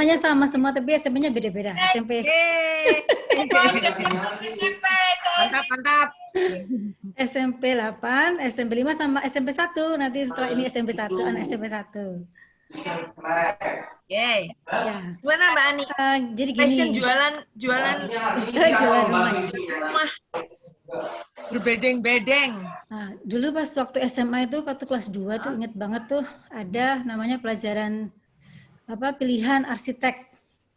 namanya sama semua, tapi SMP-nya beda-beda. SMP. Mantap. SMP 8, SMP 5 sama SMP 1. Nanti setelah ini SMP 1, anak SMP 1. Yeay. Ya. Gimana Mbak Ani? Jadi Passion gini. jualan jualan rumah ya. Rumah. Berbedeng-bedeng. Nah, dulu pas waktu SMA itu, waktu kelas 2 tuh inget banget tuh ada namanya pelajaran pilihan arsitek.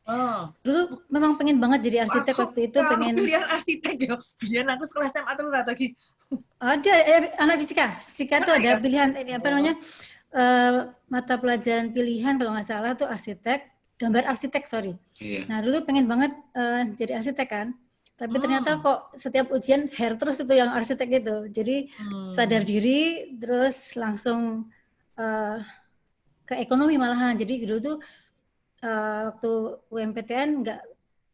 Oh. Dulu memang pengen banget jadi arsitek. Waktu itu pengen pilihan arsitek ya. Biar aku sekolah SMA tuh lagi. Ada anak fisika tuh ada pilihan ini apa namanya mata pelajaran pilihan kalau nggak salah tuh arsitek, gambar arsitek sorry. Nah dulu pengen banget jadi arsitek kan, tapi ternyata kok setiap ujian hair terus itu yang arsitek itu. Jadi sadar diri terus langsung ke ekonomi malahan. Jadi dulu tuh waktu UMPTN nggak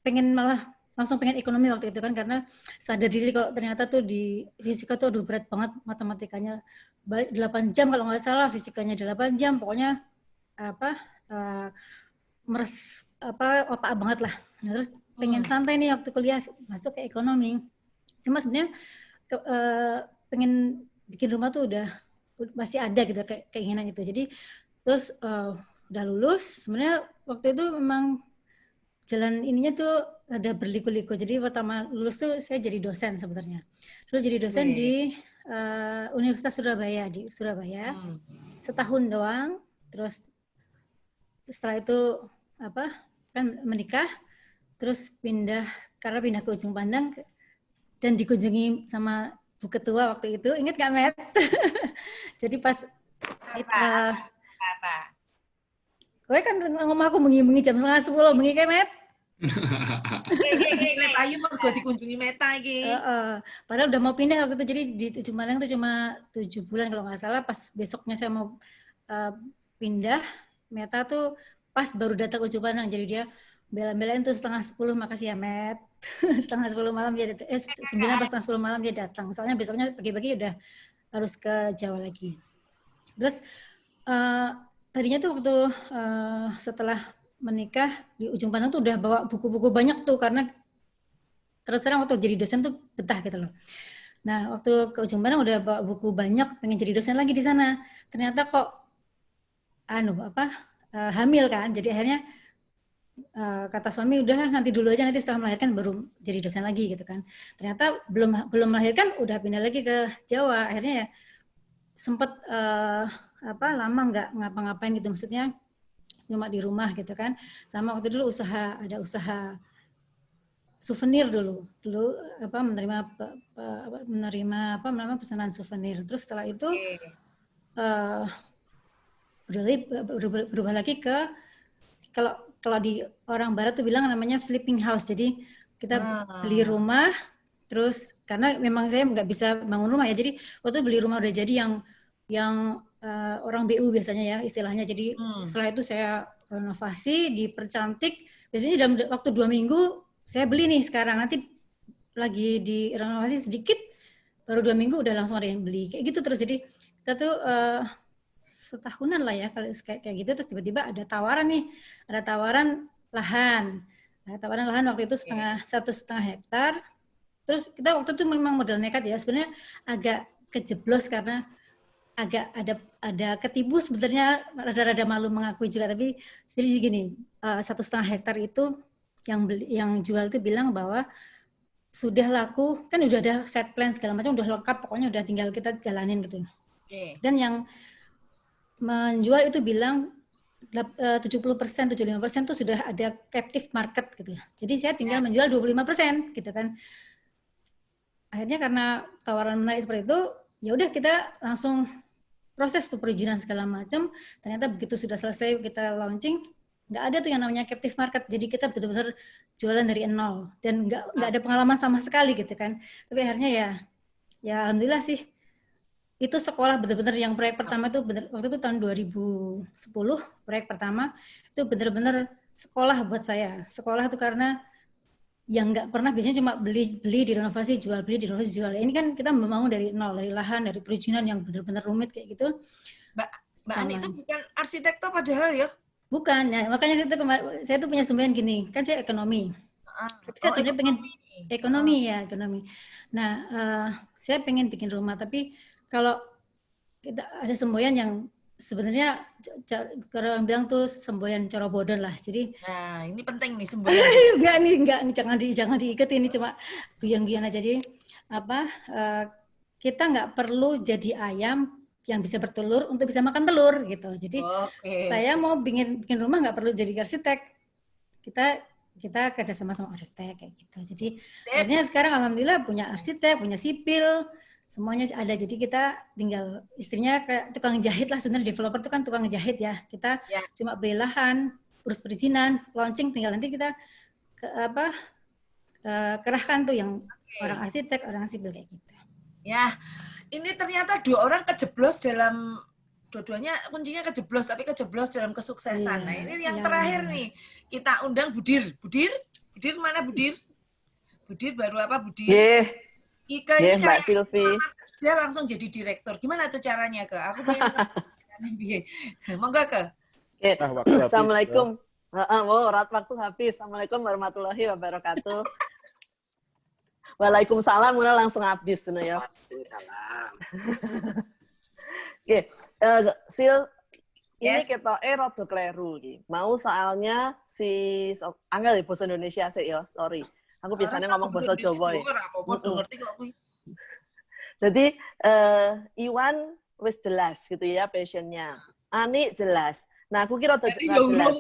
pengen, malah langsung pengen ekonomi waktu itu kan, karena sadar diri kalau ternyata tuh di fisika tuh aduh berat banget, matematikanya 8 jam kalau nggak salah, fisikanya 8 jam, pokoknya otak banget lah. Nah, terus pengen santai nih waktu kuliah, masuk ke ekonomi. Cuma sebenarnya pengen bikin rumah tuh udah masih ada gitu keinginan itu. Jadi terus udah lulus, sebenarnya waktu itu memang jalan ininya tuh ada berliku-liku. Jadi pertama lulus tuh saya jadi dosen sebenarnya. Dulu jadi dosen di Universitas Surabaya, di Surabaya. Setahun doang. Terus setelah itu kan menikah, terus pindah ke Ujung Pandang dan dikunjungi sama Bu Ketua waktu itu. Ingat nggak, Met? Jadi pas apa? Kowe kan ngomong aku bengi-bengi jam 9:30 bengi kae, Met. Ayu mau dikunjungi Meta iki. Padahal udah mau pindah waktu itu, jadi di Ujung Pandang itu cuma 7 bulan kalau nggak salah. Pas besoknya saya mau pindah, Meta tuh pas baru datang Ujung Pandang, jadi dia bela-belain tuh 9:30, makasih ya Met. 9:30 malam dia datang, 9 pas 9:30 malam dia datang. Soalnya besoknya pagi-pagi udah harus ke Jawa lagi. Terus tadinya tuh waktu setelah menikah di Ujung Pandang tuh udah bawa buku-buku banyak tuh, karena terus terang waktu jadi dosen tuh betah gitu loh. Nah waktu ke Ujung Pandang udah bawa buku banyak, pengen jadi dosen lagi di sana. Ternyata kok hamil kan, jadi akhirnya kata suami udah nanti dulu aja, nanti setelah melahirkan baru jadi dosen lagi gitu kan. Ternyata belum melahirkan udah pindah lagi ke Jawa. Akhirnya ya sempet lama nggak ngapa-ngapain gitu, maksudnya cuma di rumah gitu kan. Sama waktu dulu ada usaha souvenir dulu menerima pesanan souvenir. Terus setelah itu berubah lagi ke kalau di orang barat tuh bilang namanya flipping house. Jadi kita beli rumah, terus karena memang saya nggak bisa bangun rumah ya, jadi waktu beli rumah udah jadi yang orang BU biasanya ya istilahnya. Jadi setelah itu saya renovasi, dipercantik. Biasanya dalam waktu 2 minggu saya beli nih. Sekarang nanti lagi direnovasi sedikit, baru 2 minggu udah langsung ada yang beli. Kayak gitu terus. Jadi kita tuh setahunan lah ya kayak gitu. Terus tiba-tiba ada tawaran lahan. Nah, tawaran lahan waktu itu 1,5 hektar. Terus kita waktu itu memang modal nekat ya. Sebenarnya agak kejeblos karena agak ada ketipu sebenarnya, rada-rada malu mengakui juga. Tapi jadi gini, 1,5 hektar itu yang jual itu bilang bahwa sudah laku, kan udah ada set plan segala macam, udah lengkap, pokoknya udah tinggal kita jalanin gitu. Dan yang menjual itu bilang 70%, 75% itu sudah ada captive market gitu ya. Jadi saya tinggal menjual 25% gitu kan. Akhirnya karena tawaran menarik seperti itu, ya udah kita langsung proses tuh perizinan segala macam. Ternyata begitu sudah selesai kita launching, nggak ada tuh yang namanya captive market. Jadi kita betul-betul jualan dari nol dan nggak ada pengalaman sama sekali gitu kan. Tapi akhirnya ya alhamdulillah sih. Itu sekolah benar-benar yang proyek pertama itu waktu itu tahun 2010, proyek pertama itu benar-benar sekolah buat saya. Sekolah itu karena yang nggak pernah, biasanya cuma beli direnovasi jual, beli direnovasi jual. Ini kan kita membangun dari nol, dari lahan, dari perizinan yang benar-benar rumit kayak gitu. Mbak Ani itu bukan arsitek tuh padahal ya? Bukan, ya makanya saya tuh punya semboyan gini, kan saya ekonomi. Tapi saya sebenarnya pengen ekonomi. Nah, saya pengen bikin rumah, tapi kalau kita ada semboyan yang sebenarnya orang bilang tuh semboyan corobodon lah. Jadi Nah, ini penting nih semboyan. enggak jangan diikuti, ini cuma guyon-guyon aja. Jadi apa kita nggak perlu jadi ayam yang bisa bertelur untuk bisa makan telur gitu. Jadi saya mau bikin rumah nggak perlu jadi arsitek. Kita kerja sama arsitek kayak gitu. Jadi akhirnya sekarang alhamdulillah punya arsitek, punya sipil, semuanya ada. Jadi kita tinggal istrinya kayak tukang jahit lah, sebenarnya developer itu kan tukang jahit ya. Kita cuma beli lahan, urus perizinan, launching, tinggal nanti kita kerahkan tuh yang orang arsitek, orang sipil kayak gitu. Ya, ini ternyata 2 orang kejeblos dalam dua-duanya kuncinya kejeblos, tapi kejeblos dalam kesuksesan. Nah, ini yang terakhir nih. Kita undang Budir. Budir mana Budir? Budir baru apa Budir? Ika ini Mbak Silvi. Dia langsung jadi direktur. Gimana tuh caranya, Ke? Aku pengen MBA. Monggo, Ke. Assalamualaikum. Waktu habis. Assalamualaikum warahmatullahi wabarakatuh. Waalaikumsalam, udah langsung habis ya. Waalaikumsalam. Oke, Sil, ini kita rada kleru iki. Mau soalnya si angel di bahasa Indonesia sih ya, sorry. Aku biasanya ngomong bahasa Jawa ya. Jadi Iwan wis jelas gitu ya passionnya. Ani jelas. Nah, aku kira rada jelas.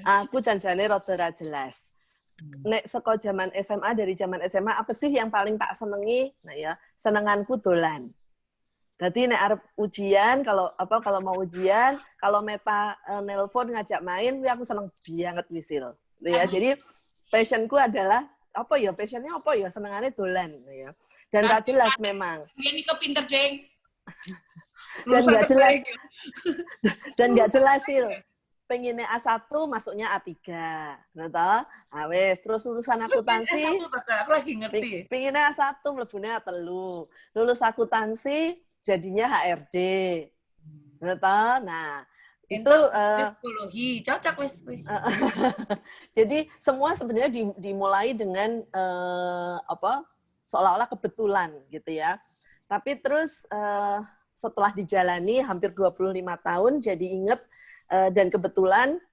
Aku janjane rada jelas. Nek saka zaman SMA, dari zaman SMA apa sih yang paling tak senengi? Nah ya, senenganku dolan. Jadi nek arep ujian, kalau mau ujian, kalau Meta nelpon ngajak main, aku seneng banget wisil. Ya, jadi passionku adalah passionnya senengannya dolan ya. Dan gak jelas memang. Ini kepinter, Deng. Dan gak jelas sih. Pengennya A1 masuknya A3. Gitu. Wes, terus lulusan akuntansi. Aku lagi ngerti. Pengennya A1 mlebune A3. Lulus akuntansi jadinya HRD. Gitu. Nah, itu psikologi cocok wes. Jadi semua sebenarnya dimulai dengan seolah-olah kebetulan gitu ya. Tapi terus setelah dijalani hampir 25 tahun jadi inget. Dan kebetulan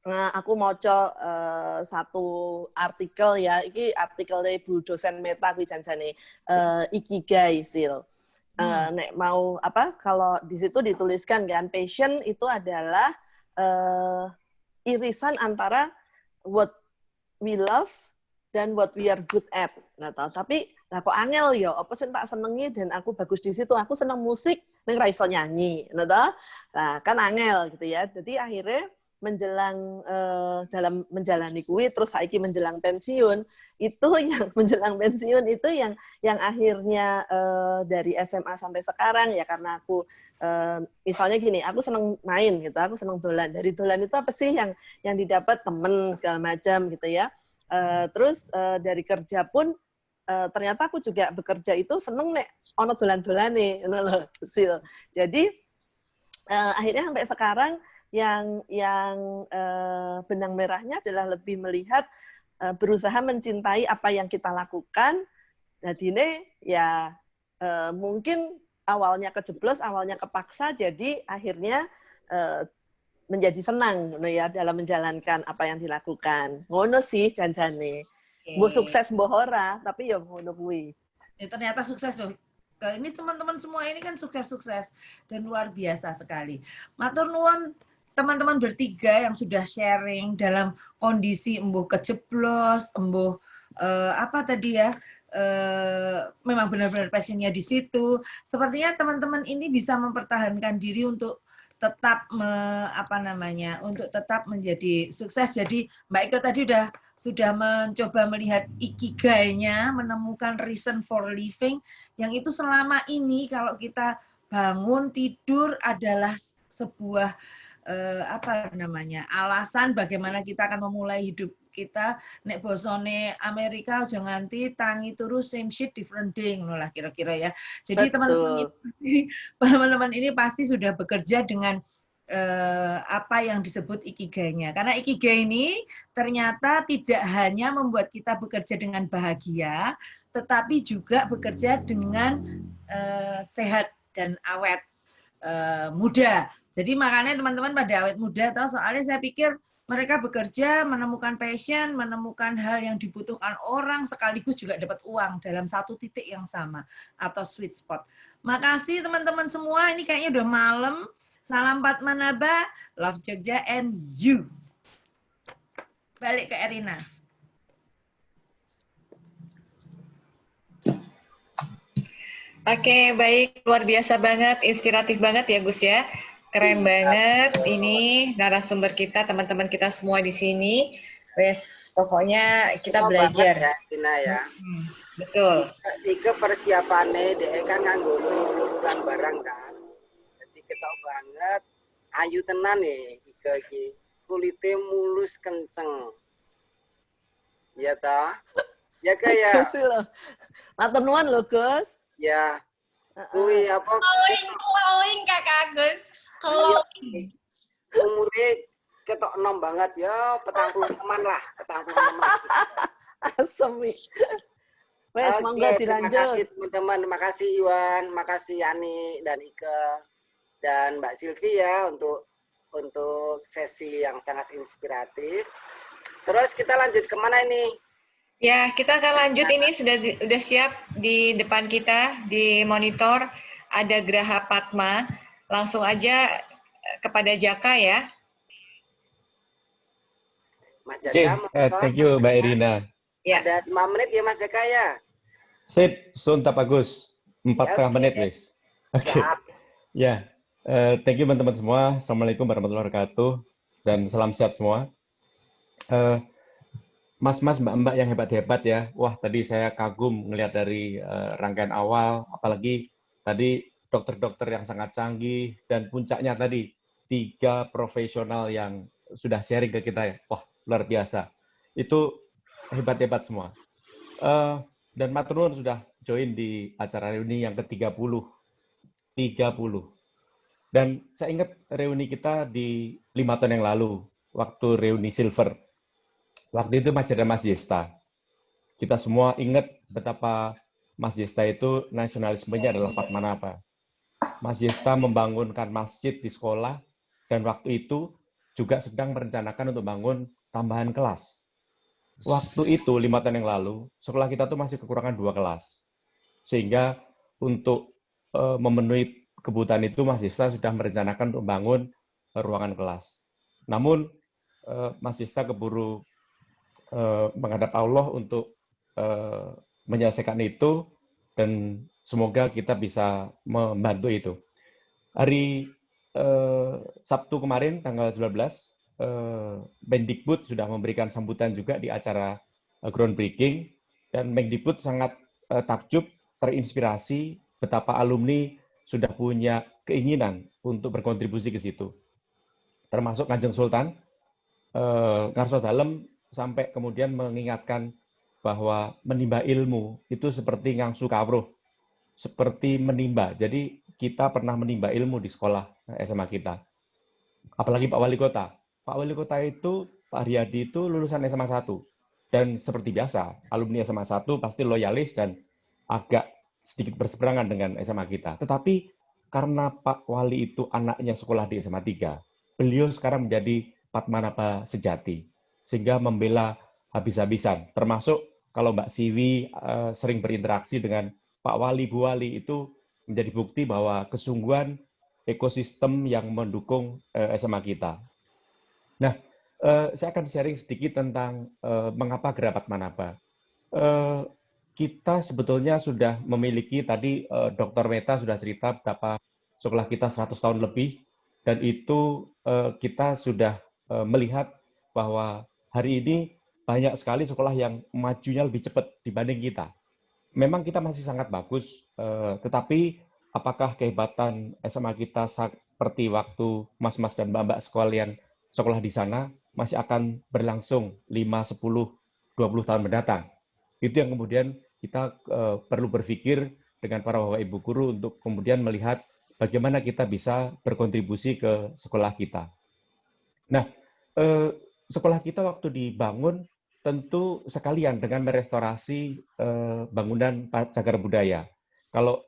aku maca satu artikel ya, ini artikel dari Bu dosen Meta kuwi janjane Ikigai Sil. Nek mau kalau di situ dituliskan kan passion itu adalah irisan antara what we love dan what we are good at. Nah, tapi kok angel ya, apa sih tak senengi dan aku bagus di situ. Aku seneng musik, ning ra iso nyanyi, nah kan angel gitu ya. Jadi akhirnya menjelang dalam menjalani kuwi terus saiki menjelang pensiun, itu yang menjelang pensiun itu yang akhirnya dari SMA sampai sekarang ya karena aku misalnya gini, aku seneng main gitu, aku seneng dolan. Dari dolan itu apa sih yang didapat temen segala macam gitu ya. Terus dari kerja pun ternyata aku juga bekerja itu seneng nek ono dolan-dolane ngono lho, Sil. Jadi akhirnya sampai sekarang yang benang merahnya adalah lebih melihat berusaha mencintai apa yang kita lakukan. Jadine ya mungkin awalnya kejeblos, awalnya kepaksa, jadi akhirnya menjadi senang ya dalam menjalankan apa yang dilakukan. Ngono sih janjane. Mbok sukses mbok ora, tapi ya ngono kuwi. Ya, ternyata sukses loh. Ini teman-teman semua ini kan sukses-sukses dan luar biasa sekali. Matur nuwun teman-teman bertiga yang sudah sharing dalam kondisi embuh kejeblos, embuh apa tadi ya, memang benar-benar passionnya di situ. Sepertinya teman-teman ini bisa mempertahankan diri untuk tetap untuk tetap menjadi sukses. Jadi Mbak Ika tadi sudah mencoba melihat ikigai-nya, menemukan reason for living, yang itu selama ini kalau kita bangun tidur adalah sebuah alasan bagaimana kita akan memulai hidup kita. Nek bosone Amerika aja nganti tangi turu same shit different day ngono lah kira-kira ya. Jadi teman-teman ini pasti sudah bekerja dengan apa yang disebut ikigai-nya. Karena ikigai ini ternyata tidak hanya membuat kita bekerja dengan bahagia, tetapi juga bekerja dengan sehat dan awet muda. Jadi makanya teman-teman pada awet muda, tahu soalnya saya pikir mereka bekerja, menemukan passion, menemukan hal yang dibutuhkan orang, sekaligus juga dapat uang dalam satu titik yang sama atau sweet spot. Makasih teman-teman semua, ini kayaknya udah malam. Salam Padmanaba, love Jogja and you. Balik ke Erina. Oke, baik. Luar biasa banget, inspiratif banget ya Gus ya. Keren banget ini narasumber kita, teman-teman kita semua di sini. Wes, pokoknya kita belajar. Ya, Dina ya. Betul. Ike persiapannya dia kan nganggo ulang barang kan. Jadi ketok banget. Ayu tenan nih Ike iki. Kulite mulus kenceng. Ya ta? Ya kayak. Gus lho. Matur nuwun lho, Gus. Ya. Kuwi apa? Glowing Kakak Agus. Glowing. Umure ketok enom banget ya, 40 teman lah, 40 teman. Asem. Wes, monggo dilanjut. Terima kasih teman-teman, terima kasih Iwan, terima kasih Yani dan Ike dan Mbak Silvi ya untuk sesi yang sangat inspiratif. Terus kita lanjut kemana ini? Ya, kita akan lanjut ini sudah siap di depan kita di monitor ada Graha Padma. Langsung aja kepada Jaka ya. Mas Jaka, thank you Mbak Irina. Ya. Ada 5 menit ya Mas Jaka ya? Sip, suntap bagus. 4,5 menit, wis. Oke. Ya, thank you teman-teman semua. Assalamualaikum warahmatullahi wabarakatuh. Dan salam sehat semua. Mas-mas, mbak-mbak yang hebat-hebat ya. Wah, tadi saya kagum ngelihat dari rangkaian awal, apalagi tadi dokter-dokter yang sangat canggih, dan puncaknya tadi 3 profesional yang sudah sharing ke kita ya. Wah, luar biasa. Itu hebat-hebat semua. Dan matur nuwun sudah join di acara reuni yang ke-30. 30. Dan saya ingat reuni kita di 5 tahun yang lalu, waktu reuni Silver. Waktu itu masih ada Mas Yesta. Kita semua ingat betapa Mas Yesta itu nasionalismenya adalah Padmanaba. Mas Yesta membangunkan masjid di sekolah, dan waktu itu juga sedang merencanakan untuk bangun tambahan kelas. Waktu itu, 5 tahun yang lalu, sekolah kita tuh masih kekurangan 2 kelas. Sehingga untuk memenuhi kebutuhan itu, Mas Yesta sudah merencanakan untuk bangun ruangan kelas. Namun, Mas Yesta keburu menghadap Allah untuk menyelesaikan itu, dan semoga kita bisa membantu itu. Hari Sabtu kemarin, tanggal 19, Mendikbud sudah memberikan sambutan juga di acara groundbreaking, dan Mendikbud sangat takjub, terinspirasi betapa alumni sudah punya keinginan untuk berkontribusi ke situ. Termasuk Kanjeng Sultan, Ngarso Dalem, sampai kemudian mengingatkan bahwa menimba ilmu itu seperti ngangsu kawruh, seperti menimba. Jadi kita pernah menimba ilmu di sekolah SMA kita. Apalagi Pak Wali Kota. Pak Wali Kota itu, Pak Haryadi itu lulusan SMA 1. Dan seperti biasa, alumni SMA 1 pasti loyalis dan agak sedikit berseberangan dengan SMA kita. Tetapi karena Pak Wali itu anaknya sekolah di SMA 3, beliau sekarang menjadi Padmanaba sejati. Sehingga membela habis-habisan. Termasuk kalau Mbak Siwi sering berinteraksi dengan Pak Wali, Bu Wali, itu menjadi bukti bahwa kesungguhan ekosistem yang mendukung SMA kita. Nah, saya akan sharing sedikit tentang mengapa Graha Padmanaba. Kita sebetulnya sudah memiliki, tadi Dr. Meta sudah cerita betapa sekolah kita 100 tahun lebih, dan itu kita sudah melihat bahwa hari ini banyak sekali sekolah yang majunya lebih cepat dibanding kita. Memang kita masih sangat bagus, tetapi apakah kehebatan SMA kita seperti waktu mas-mas dan mbak-mbak sekalian sekolah di sana masih akan berlangsung 5, 10, 20 tahun mendatang? Itu yang kemudian kita perlu berpikir dengan para bapak ibu guru untuk kemudian melihat bagaimana kita bisa berkontribusi ke sekolah kita. Nah, sekolah kita waktu dibangun tentu sekalian dengan merestorasi bangunan cagar budaya. Kalau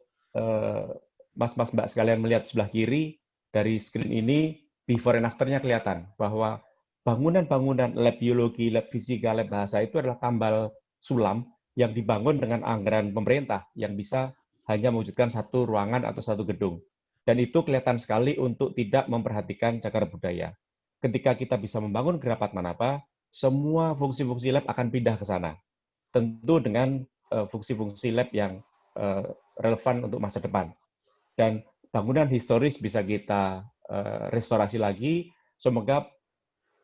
mas-mas mbak sekalian melihat sebelah kiri dari screen ini, before and after-nya kelihatan bahwa bangunan-bangunan lab biologi, lab fisika, lab bahasa itu adalah tambal sulam yang dibangun dengan anggaran pemerintah yang bisa hanya mewujudkan satu ruangan atau satu gedung. Dan itu kelihatan sekali untuk tidak memperhatikan cagar budaya. Ketika kita bisa membangun Gerapat Manapa, semua fungsi-fungsi lab akan pindah ke sana. Tentu dengan fungsi-fungsi lab yang relevan untuk masa depan. Dan bangunan historis bisa kita restorasi lagi. Semoga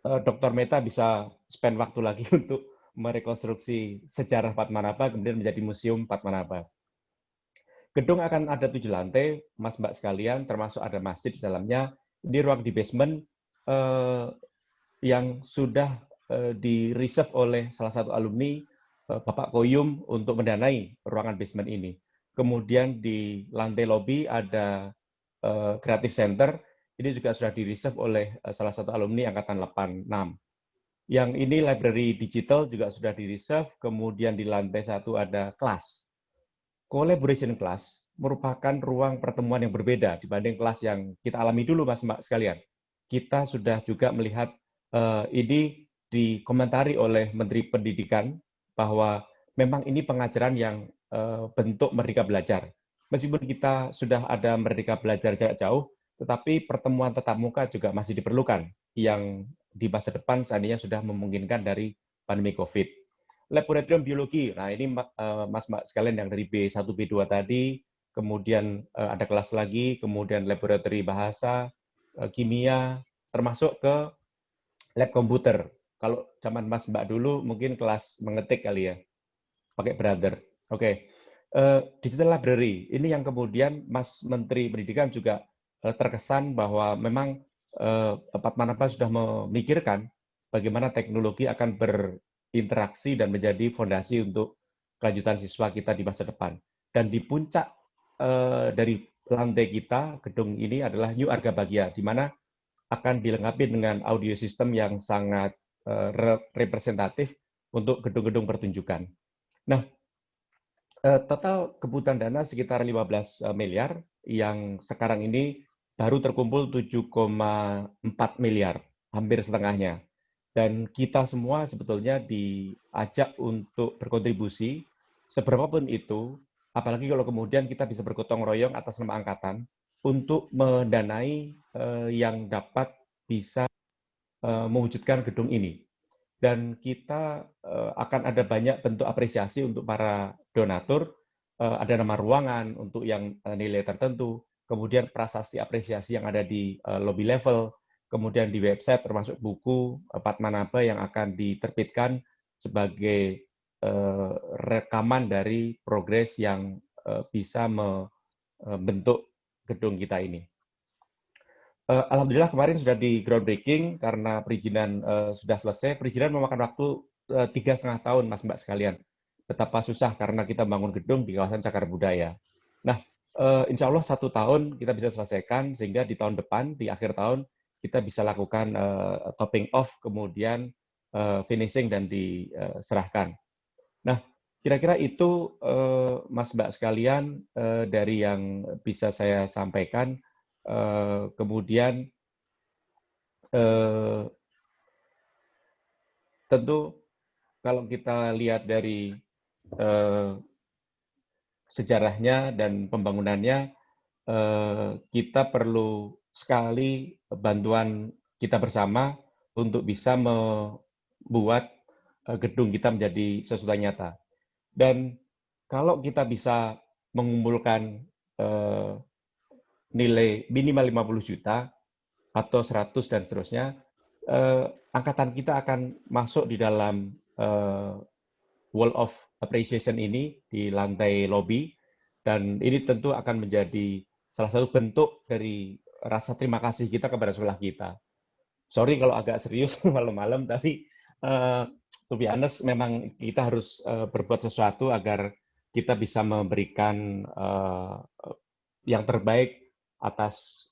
Dr. Meta bisa spend waktu lagi untuk merekonstruksi sejarah Padmanaba, kemudian menjadi Museum Padmanaba. Gedung akan ada 7 lantai, Mas Mbak sekalian, termasuk ada masjid di dalamnya. Ini ruang di basement yang sudah di-reserve oleh salah satu alumni, Bapak Koyum, untuk mendanai ruangan basement ini. Kemudian di lantai lobby ada Creative Center, ini juga sudah di-reserve oleh salah satu alumni Angkatan 86. Yang ini library digital juga sudah di-reserve, kemudian di lantai 1 ada kelas. Collaboration class merupakan ruang pertemuan yang berbeda dibanding kelas yang kita alami dulu, Mas Mbak sekalian. Kita sudah juga melihat ini dikomentari oleh Menteri Pendidikan bahwa memang ini pengajaran yang bentuk Merdeka Belajar. Meskipun kita sudah ada Merdeka Belajar jarak jauh, tetapi pertemuan tatap muka juga masih diperlukan yang di masa depan seandainya sudah memungkinkan dari pandemi COVID. Laboratorium biologi, nah ini Mas Mbak sekalian yang dari B1, B2 tadi, kemudian ada kelas lagi, kemudian laboratori bahasa, kimia, termasuk ke lab komputer. Kalau zaman Mas Mbak dulu mungkin kelas mengetik kali ya, pakai brother. Oke. Digital library, ini yang kemudian Mas Menteri Pendidikan juga terkesan bahwa memang Padmanaba sudah memikirkan bagaimana teknologi akan berinteraksi dan menjadi fondasi untuk kelanjutan siswa kita di masa depan. Dan di puncak dari lantai kita, gedung ini adalah New Argabagia, di mana akan dilengkapi dengan audio system yang sangat representatif untuk gedung-gedung pertunjukan. Nah, total kebutuhan dana sekitar 15 miliar, yang sekarang ini baru terkumpul 7,4 miliar, hampir setengahnya. Dan kita semua sebetulnya diajak untuk berkontribusi, seberapapun itu, apalagi kalau kemudian kita bisa bergotong royong atas nama angkatan, untuk mendanai yang dapat bisa mewujudkan gedung ini. Dan kita akan ada banyak bentuk apresiasi untuk para donatur, ada nama ruangan untuk yang nilai tertentu, kemudian prasasti apresiasi yang ada di lobby level, kemudian di website termasuk buku Padmanaba yang akan diterbitkan sebagai rekaman dari progres yang bisa membentuk gedung kita ini. Alhamdulillah kemarin sudah di groundbreaking karena perizinan sudah selesai. Perizinan memakan waktu 3,5 tahun, Mas Mbak sekalian. Betapa susah karena kita bangun gedung di kawasan cagar budaya. Nah, insya Allah 1 tahun kita bisa selesaikan, sehingga di tahun depan, di akhir tahun, kita bisa lakukan topping off, kemudian finishing dan diserahkan. Nah, kira-kira itu, Mas Mbak sekalian, dari yang bisa saya sampaikan. Kemudian tentu kalau kita lihat dari sejarahnya dan pembangunannya, kita perlu sekali bantuan kita bersama untuk bisa membuat gedung kita menjadi sesuatu yang nyata. Dan kalau kita bisa mengumpulkan nilai minimal 50 juta atau 100 dan seterusnya, angkatan kita akan masuk di dalam Wall of Appreciation ini di lantai lobby, dan ini tentu akan menjadi salah satu bentuk dari rasa terima kasih kita kepada sekolah kita. Sorry kalau agak serius malam-malam, tapi to be honest, memang kita harus berbuat sesuatu agar kita bisa memberikan yang terbaik atas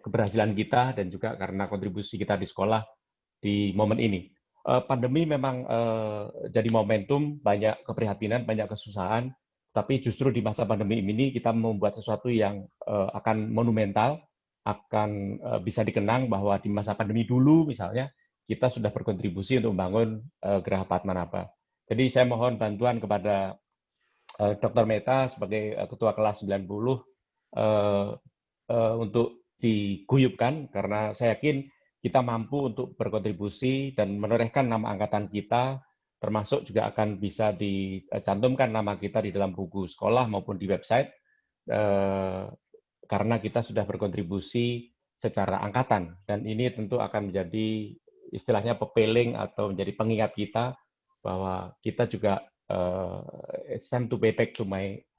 keberhasilan kita dan juga karena kontribusi kita di sekolah di momen ini. Pandemi memang jadi momentum, banyak keprihatinan, banyak kesusahan, tapi justru di masa pandemi ini kita membuat sesuatu yang akan monumental, akan bisa dikenang bahwa di masa pandemi dulu misalnya kita sudah berkontribusi untuk membangun Geraha Padmanabha. Jadi saya mohon bantuan kepada Dr. Meta sebagai Ketua Kelas 90 untuk diguyupkan, karena saya yakin kita mampu untuk berkontribusi dan menorehkan nama angkatan kita, termasuk juga akan bisa dicantumkan nama kita di dalam buku sekolah maupun di website, karena kita sudah berkontribusi secara angkatan. Dan ini tentu akan menjadi istilahnya pepeling atau menjadi pengingat kita bahwa kita juga it's time to pay back to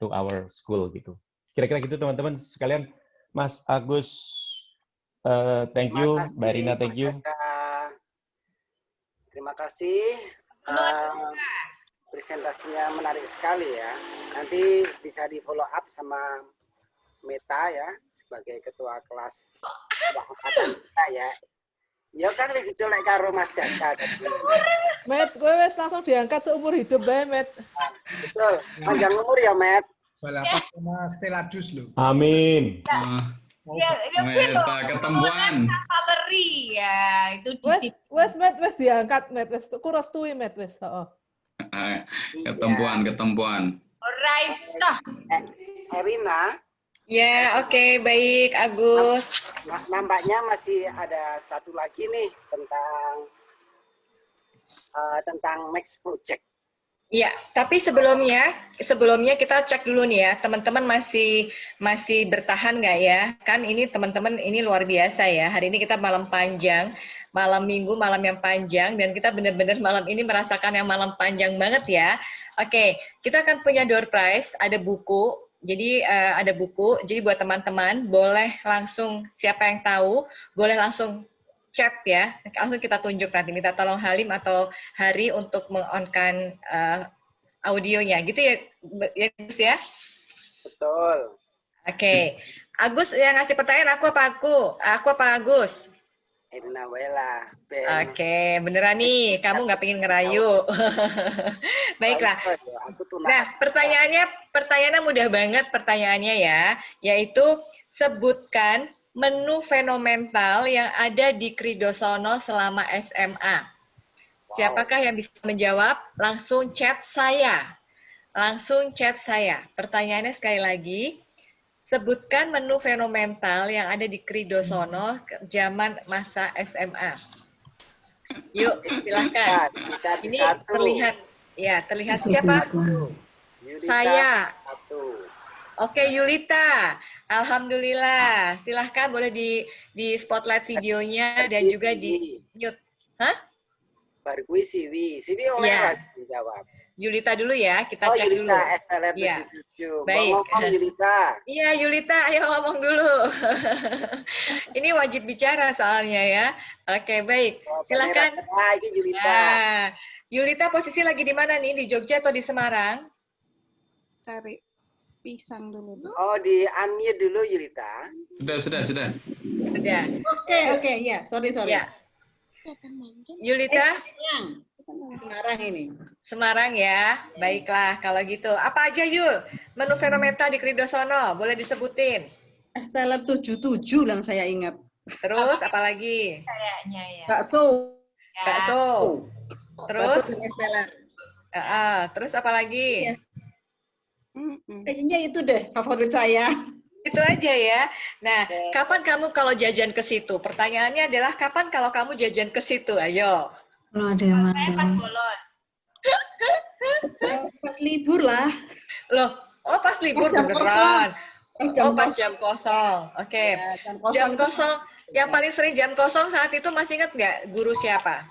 our school gitu. Kira-kira gitu teman-teman sekalian. Mas Agus, thank you. Mbak Rina, thank you. Terima kasih. Presentasinya menarik sekali ya. Nanti bisa di follow up sama Meta ya sebagai ketua kelas angkatan kita ya. Ya kan wis dicolek karo Mas Jaka tadi. Met, gue wis langsung diangkat seumur hidup bae, Met. Betul. Panjang umur ya, Met. Balapan sama Steladus loh. Amin. Ya, ketempuan. Valeri ya, itu Wes Met, wes diangkat Met, wes ku restui Met, wes. Heeh. Ketempuan. Raisa. Erina. Ya, oke, baik Agus. Nampaknya masih ada satu lagi nih tentang next project. Ya, tapi sebelumnya kita cek dulu nih ya, teman-teman masih bertahan nggak ya? Kan ini teman-teman ini luar biasa ya. Hari ini kita malam panjang, malam minggu, malam yang panjang, dan kita benar-benar malam ini merasakan yang malam panjang banget ya. Oke, kita akan punya door prize, ada buku. Jadi ada buku. Jadi buat teman-teman boleh langsung siapa yang tahu boleh langsung chat ya, langsung kita tunjuk nanti, minta tolong Halim atau Hari untuk meng-on-kan audionya, gitu ya Gus ya? Betul. Oke. Agus yang ngasih pertanyaan aku apa Agus? Erina Wela. Oke, beneran nih, kamu nggak pengen ngerayu. Baiklah. Nah, pertanyaannya mudah banget pertanyaannya ya, yaitu sebutkan menu fenomenal yang ada di Kridosono selama SMA. Siapakah yang bisa menjawab? Langsung chat saya. Pertanyaannya sekali lagi, sebutkan menu fenomenal yang ada di Kridosono zaman masa SMA. Yuk, silahkan. Ini terlihat siapa? Saya. Oke, Yulita. Alhamdulillah. Silahkan boleh di spotlight videonya dan juga di mute. Hah? Baru gue Siwi oleh dijawab. Yulita dulu ya, kita cek dulu. Ya. Baik. Ngomong Yulita. Iya, Yulita, ayo ngomong dulu. Ini wajib bicara soalnya ya. Oke, baik. Silahkan. Yulita. Yulita posisi lagi di mana nih? Di Jogja atau di Semarang? Cari pisang dulu. Oh, di unmute dulu Yulita. Sudah. Oke, ya. Sorry. Ya. Yulita? Semarang ini. Semarang ya. Baiklah, kalau gitu. Apa aja Yul? Menu fenomenal di Kridosono, boleh disebutin? Esteller 77 yang saya ingat. Terus apa lagi? Kayaknya ya. Bakso. Terus? Bakso dan Esteller. Terus apa lagi? Iya. Kayaknya itu deh favorit saya. Itu aja ya. Nah, kapan kamu kalau jajan ke situ? Pertanyaannya adalah kapan kalau kamu jajan ke situ? Ayo. Saya pas bolos. Pas libur lah. Loh, pas libur beneran. Pas jam kosong. Oke. Ya, jam kosong. Yang paling sering jam kosong saat itu masih ingat nggak guru siapa?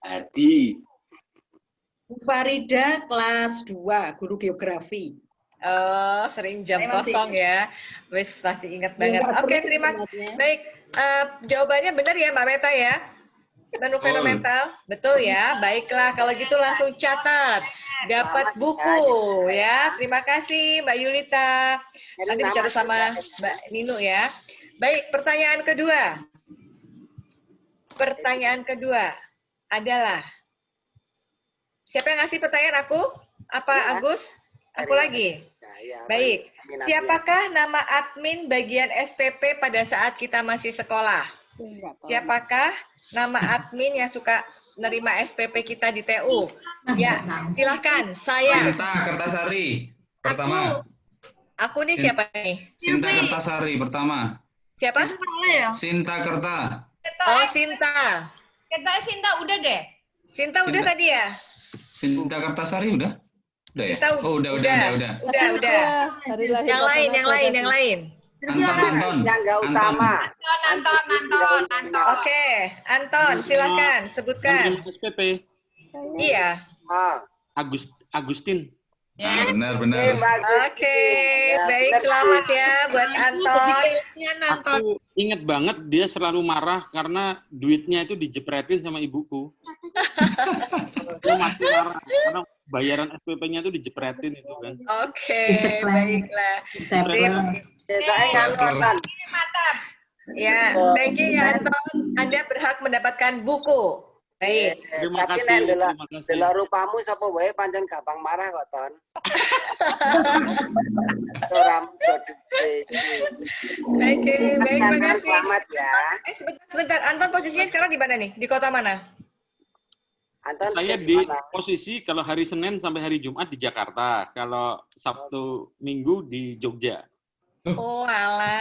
Adi. Bu Farida kelas 2, guru geografi. Oh, sering jam kosong ya. Wis masih ingat banget. Oke, terima kasih. Baik, jawabannya benar ya Mbak Meta ya? Menu fenomenal, betul ya. Baiklah, kalau gitu langsung catat. dapat buku ya. Terima kasih Mbak Yulita. Nanti bicara sama Mbak Nino ya. Baik, pertanyaan kedua. Pertanyaan kedua adalah, siapa yang ngasih pertanyaan aku? Apa Agus? Aku lagi. Baik. Siapakah nama admin bagian SPP pada saat kita masih sekolah? Siapakah nama admin yang suka nerima SPP kita di TU? Ya, silahkan. Saya. Sinta Kertasari pertama. Aku nih siapa nih? Sinta Kertasari pertama. Siapa? Sinta Kerta. Oh, Sinta. Kita Sinta udah deh. Sinta udah tadi ya? Sinta Kertasari udah? Udah ya? Sinta Oh, udah. Udah. Yang lain. Anton. Yang nggak utama. Anton. Oke, Anton, silakan sebutkan. SPP. Iya. Agustin. Ya. Benar. Oke, baik, selamat ya buat Anton. Aku inget banget dia selalu marah karena duitnya itu dijepretin sama ibuku. Dia mati marah karena bayaran SPP-nya itu dijepretin itu kan. Oke, baiklah. Mantap. Ya, thank you ya Anton. Anda berhak mendapatkan buku. Baik. Terima Tapi kasih. delok rupamu sapa wae pancen gampang marah kok, Ton. Oke, baik, makasih. Selamat ya. Sebentar, Anton posisinya sekarang di mana nih? Di kota mana? Anton Saya di posisi kalau hari Senin sampai hari Jumat di Jakarta, kalau Sabtu Minggu di Jogja. Oh, alah.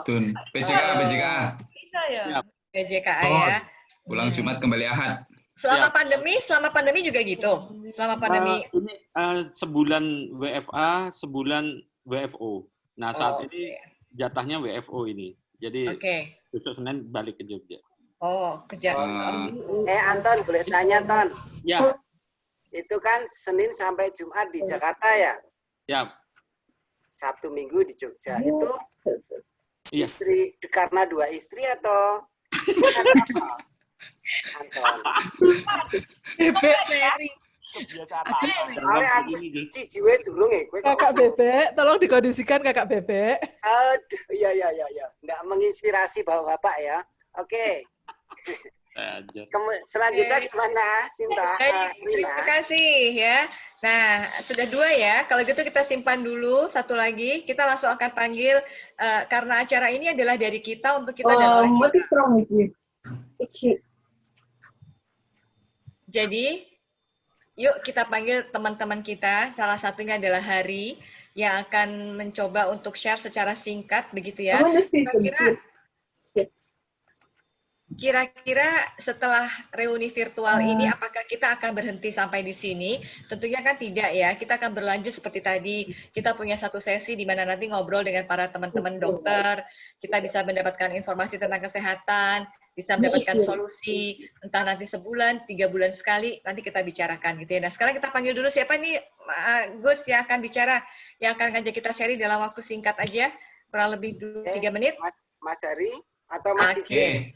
Tun. PJK. Bisa ya? PJKA ya. Pulang Jumat kembali Ahad. Selama pandemi juga gitu. Selama pandemi. Ini sebulan WFA, sebulan WFO. Nah, saat ini jatahnya WFO ini. Jadi besok Senin balik ke Jogja. Oh, kerja. Anton, boleh tanya, Ton? Ya. Itu kan Senin sampai Jumat di Jakarta ya? Ya. Sabtu Minggu di Jogja. Itu Iya. istri karena 2 istri atau Anton. Bebek Mary. Aku cici wae durung kowe. Kakak Bebek, tolong dikondisikan Kakak Bebek. Aduh, iya. Nggak menginspirasi Bapak ya. Oke. Selanjutnya gimana, Sinta? Terima kasih ya. Nah, sudah 2 ya. Kalau gitu kita simpan dulu. Satu lagi, kita langsung akan panggil karena acara ini adalah dari kita untuk kita dan oleh kita. Jadi, yuk kita panggil teman-teman kita. Salah satunya adalah Hari yang akan mencoba untuk share secara singkat, begitu ya. Kira-kira setelah reuni virtual ini, apakah kita akan berhenti sampai di sini? Tentunya kan tidak ya. Kita akan berlanjut seperti tadi. Kita punya satu sesi di mana nanti ngobrol dengan para teman-teman dokter. Kita bisa mendapatkan informasi tentang kesehatan, bisa mendapatkan solusi. Entah nanti sebulan, 3 bulan sekali, nanti kita bicarakan gitu ya. Nah, sekarang kita panggil dulu siapa nih, Gus yang akan bicara, yang akan ngajak kita sharing dalam waktu singkat aja, kurang lebih 3 menit. Mas Hari? Atau masih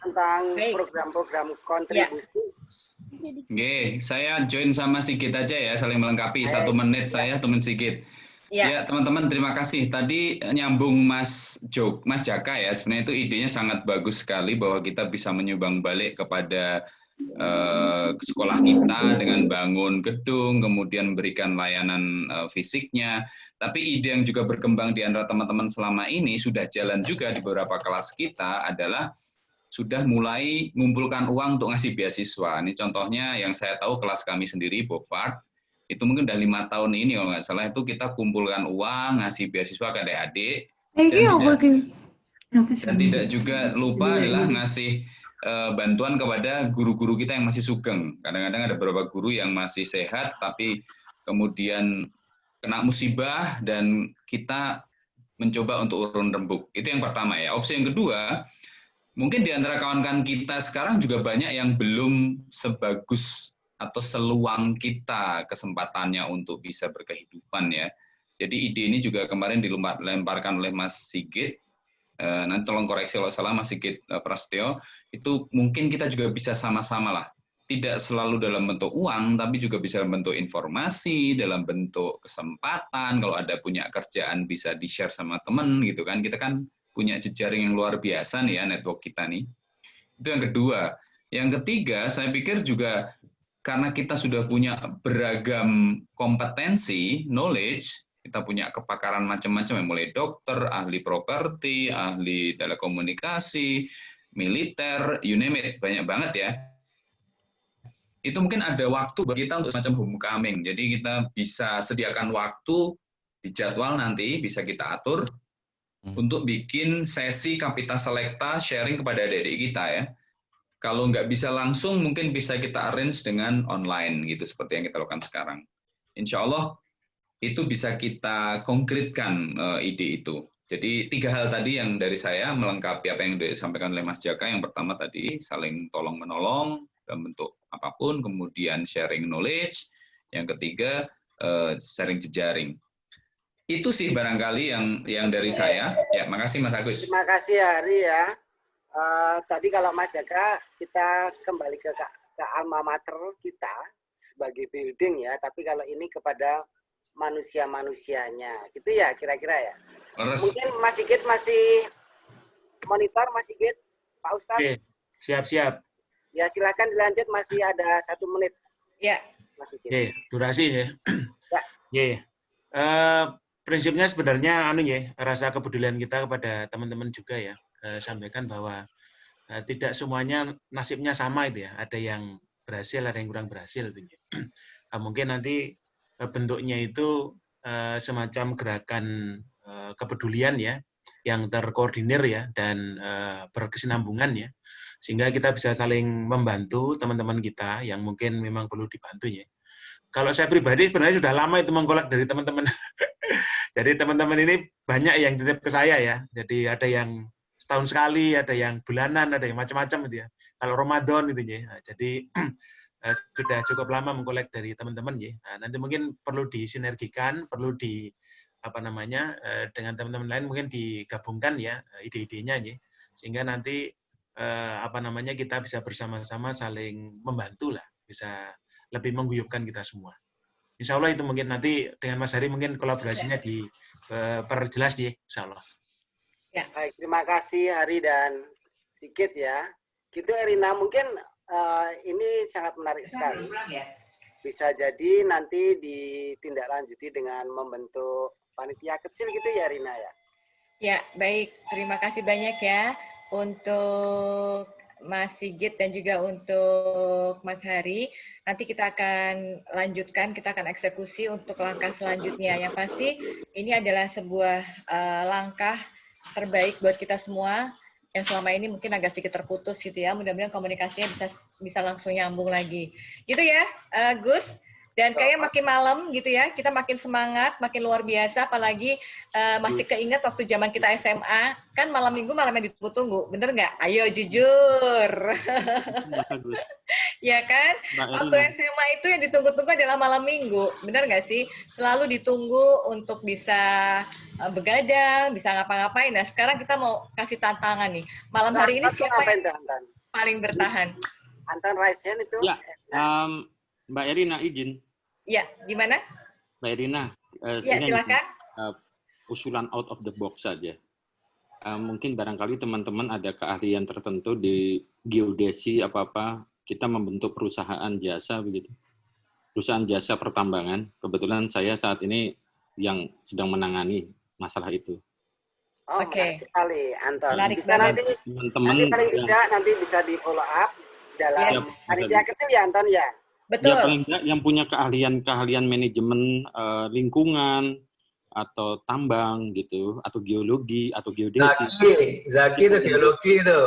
tentang program-program kontribusi? Saya join sama Sigit aja ya, saling melengkapi. 1 menit saya, 1 menit Sigit. Ya, teman-teman, terima kasih. Tadi nyambung Mas Jaka ya, sebenarnya itu idenya sangat bagus sekali bahwa kita bisa menyumbang balik kepada sekolah kita dengan bangun gedung, kemudian memberikan layanan fisiknya. Tapi ide yang juga berkembang di antara teman-teman selama ini sudah jalan juga di beberapa kelas kita adalah sudah mulai mengumpulkan uang untuk ngasih beasiswa. Ini contohnya yang saya tahu kelas kami sendiri, Bovard, itu mungkin udah 5 tahun ini kalau nggak salah itu kita kumpulkan uang, ngasih beasiswa ke adik-adik. Dan tidak juga lupa adalah ngasih bantuan kepada guru-guru kita yang masih sugeng. Kadang-kadang ada beberapa guru yang masih sehat, tapi kemudian kena musibah dan kita mencoba untuk urun rembuk. Itu yang pertama ya. Opsi yang kedua, mungkin di antara kawan-kawan kita sekarang juga banyak yang belum sebagus atau seluang kita kesempatannya untuk bisa berkehidupan ya. Jadi ide ini juga kemarin dilemparkan oleh Mas Sigit. Nanti tolong koreksi kalau salah Mas Sigit Prasetyo. Itu mungkin kita juga bisa sama-sama lah tidak selalu dalam bentuk uang, tapi juga bisa dalam bentuk informasi, dalam bentuk kesempatan. Kalau ada punya kerjaan bisa di-share sama teman gitu kan. Kita kan punya jejaring yang luar biasa nih ya, network kita nih. Itu yang kedua. Yang ketiga, saya pikir juga karena kita sudah punya beragam kompetensi, knowledge, kita punya kepakaran macam-macam, mulai dokter, ahli properti, ahli telekomunikasi, militer, you name it, banyak banget ya. Itu mungkin ada waktu buat kita untuk semacam homecoming. Jadi kita bisa sediakan waktu di jadwal nanti, bisa kita atur untuk bikin sesi Kapita Selecta sharing kepada adik-adik kita ya. Kalau nggak bisa langsung, mungkin bisa kita arrange dengan online gitu, seperti yang kita lakukan sekarang. Insya Allah itu bisa kita konkretkan ide itu. Jadi 3 hal tadi yang dari saya melengkapi apa yang disampaikan oleh Mas Jaka. Yang pertama tadi saling tolong-menolong dalam bentuk apapun, kemudian sharing knowledge. Yang ketiga sharing jejaring. Itu sih barangkali yang dari saya. Ya, makasih Mas Agus. Terima kasih Hari ya. Tadi kalau Mas Jaka, kita kembali ke alma mater kita sebagai building ya. Tapi kalau ini kepada manusia-manusianya, gitu ya kira-kira ya. Mungkin Mas Sigit masih monitor, Mas Sigit, Pak Ustadz. Oke, siap-siap. Ya silakan dilanjut, masih ada 1 menit. Ya. Mas Sigit. Oke, durasi ya. Ya. Prinsipnya sebenarnya rasa kepedulian kita kepada teman-teman juga ya. Sampaikan bahwa tidak semuanya nasibnya sama itu ya. Ada yang berhasil, ada yang kurang berhasil itu. Mungkin nanti bentuknya itu semacam gerakan kepedulian ya, yang terkoordinir ya dan berkesinambungan ya, sehingga kita bisa saling membantu teman-teman kita yang mungkin memang perlu dibantu ya. Kalau saya pribadi sebenarnya sudah lama itu mengkolek dari teman-teman. Jadi teman-teman ini banyak yang titip ke saya ya. Jadi ada yang setahun sekali, ada yang bulanan, ada yang macam-macam gitu ya. Kalau Ramadan gitu ya. Jadi sudah cukup lama mengkolek dari teman-teman ya. Nah, nanti mungkin perlu disinergikan, perlu dengan teman-teman lain mungkin digabungkan ya ide-idenya ya. Sehingga nanti kita bisa bersama-sama saling membantu lah, bisa lebih mengguyupkan kita semua. Insya Allah itu mungkin nanti dengan Mas Hari mungkin kolaborasinya diperjelas ya, Insya Allah. Ya. Baik, terima kasih Hari dan Sigit ya. Gitu Erina, mungkin ini sangat menarik sekali. Bisa jadi nanti ditindaklanjuti dengan membentuk panitia kecil gitu ya Rina ya? Ya, baik. Terima kasih banyak ya untuk Mas Sigit dan juga untuk Mas Hari. Nanti kita akan lanjutkan, kita akan eksekusi untuk langkah selanjutnya. Yang pasti ini adalah sebuah langkah terbaik buat kita semua yang selama ini mungkin agak sedikit terputus gitu ya. Mudah-mudahan komunikasinya bisa langsung nyambung lagi. Gitu ya, Gus. Dan kayaknya makin malam gitu ya, kita makin semangat, makin luar biasa, apalagi masih keinget waktu zaman kita SMA, kan malam minggu malamnya ditunggu-tunggu, bener nggak? Ayo jujur. Ya kan? Waktu SMA itu yang ditunggu-tunggu adalah malam minggu, bener nggak sih? Selalu ditunggu untuk bisa begadang, bisa ngapa-ngapain. Nah sekarang kita mau kasih tantangan nih. Malam hari ini siapa yang paling bertahan? Anton raise hand itu. Ya, Mbak Erina izin. Ya, gimana? Mbak Erina. Ya, silakan. Usulan out of the box saja. Mungkin barangkali teman-teman ada keahlian tertentu di geodesi apa-apa, kita membentuk perusahaan jasa begitu. Perusahaan jasa pertambangan. Kebetulan saya saat ini yang sedang menangani masalah itu. Oh, menarik sekali, Anton. Menarik bisa nanti paling tidak nanti bisa di follow up dalam panitia kecil ya, Anton ya. Betul. Ya paling tidak yang punya keahlian manajemen lingkungan atau tambang gitu, atau geologi atau geodesi. Zaki itu geologi itu.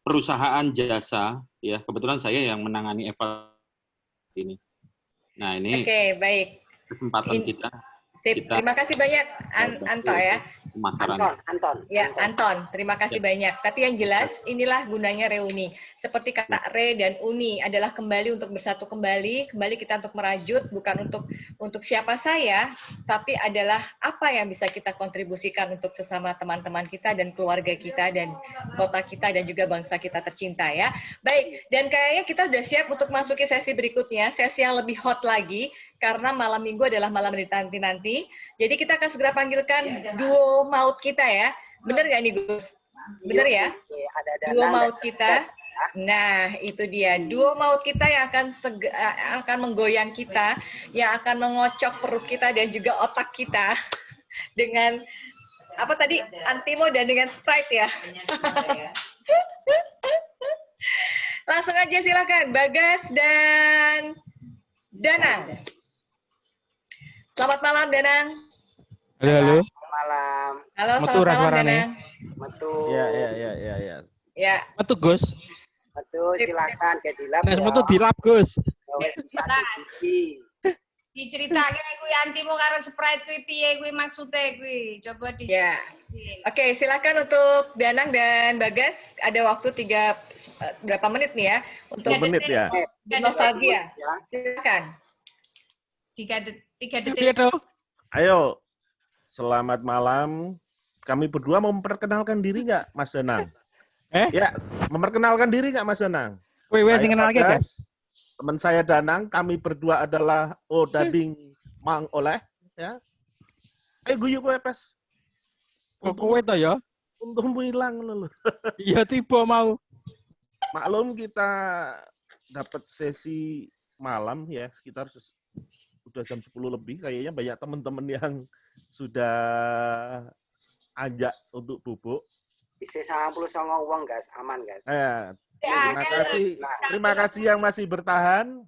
Perusahaan jasa, ya kebetulan saya yang menangani evaluasi ini. Nah ini. Oke, baik. Kesempatan kita. Sip. Terima kasih banyak Anto ya. pemasaran. Anton. Ya, Anton, terima kasih banyak. Tapi yang jelas, inilah gunanya reuni. Seperti kata Re dan Uni, adalah kembali untuk bersatu kembali kita untuk merajut, bukan untuk siapa saya, tapi adalah apa yang bisa kita kontribusikan untuk sesama teman-teman kita dan keluarga kita dan kota kita dan juga bangsa kita tercinta ya. Baik, dan kayaknya kita sudah siap untuk masuki sesi berikutnya, sesi yang lebih hot lagi, karena malam minggu adalah malam nanti. Jadi kita akan segera panggilkan duo maut kita ya. Bener nggak nih Gus? Bener ya? Duo maut kita. Nah, itu dia. Duo maut kita yang akan menggoyang kita, yang akan mengocok perut kita dan juga otak kita dengan apa tadi? Antimo dan dengan Sprite ya. Langsung aja silakan Bagas dan Danang. Selamat malam, Danang. Halo. Malam. Halo, selamat malam, Danang. Metu. Ya. Ya. Metu, Gus. Metu, silakan ke dilap. Nes metu dilap, Gus. Diceritake kuwi Antimo karo Sprite kuwi piye kuwi maksude kuwi. Coba di. Ya. Oke, silakan untuk Danang dan Bagas. Ada waktu berapa menit nih ya untuk 2 menit ya. Nostalgia. Silakan. 3 detik. Ayo, selamat malam. Kami berdua mau memperkenalkan diri nggak, Mas Danang? Ya, memperkenalkan diri nggak, Mas Danang? Saya Bagas, teman saya Danang, kami berdua adalah Dading Mang Oleh. Ya. Ayo guyu kowe, Pes. Kowe to ya? Untukmu hilang lho. Iya tiba mau. Maklum kita dapat sesi malam ya, sekitar udah jam 10 lebih, kayaknya banyak teman-teman yang sudah ajak untuk bubuk. Bisa 99 uang, guys, aman, guys. Terima kasih yang masih bertahan.